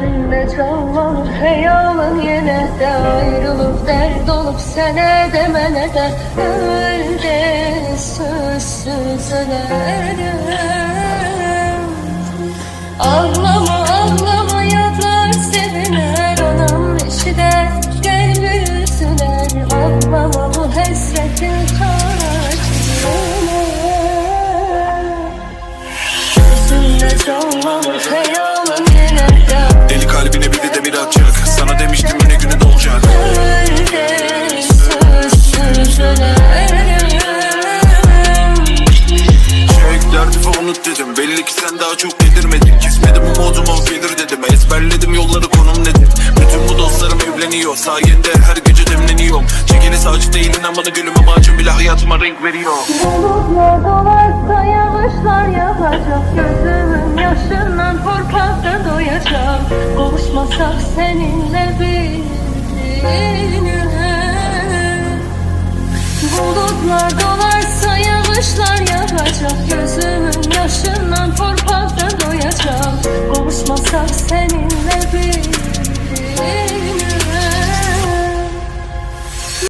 Gözünde canlanır hayalın, yine de ayrılıp dert olup sene de mene de öyle sözsüz ölerim. Ağlama ağlama yadlar seviner, anam eşi de gel yüzüler. Ağlama bu hasretin kaçırına. Gözünde canlanır hayalın, yine de deli kalbine bir de bir atacak. Sana demiştim yine günü dolacak. öyle sözsüz ölerim. Çek derdi unut dedim. Belli ki sen daha çok yedirmedin. Kesmedim umudum ol gelir dedim. Ezberledim yolları konum nedir. Bütün bu dostlarım evleniyor. Sayende her gece demleniyorum. Çekili sadece değilin ama da gülüme bağcım bile hayatıma renk veriyor. Bulutlar dolarsa yağışlar yağacak. Gözümün yaşından korkakta doyacağım. Kavuşmasak seninle bir gün. Bulutlar dolarsa yağışlar yağacak. Gözümün yaşından korkakta doyacağım. Kavuşmasak seninle bir gün.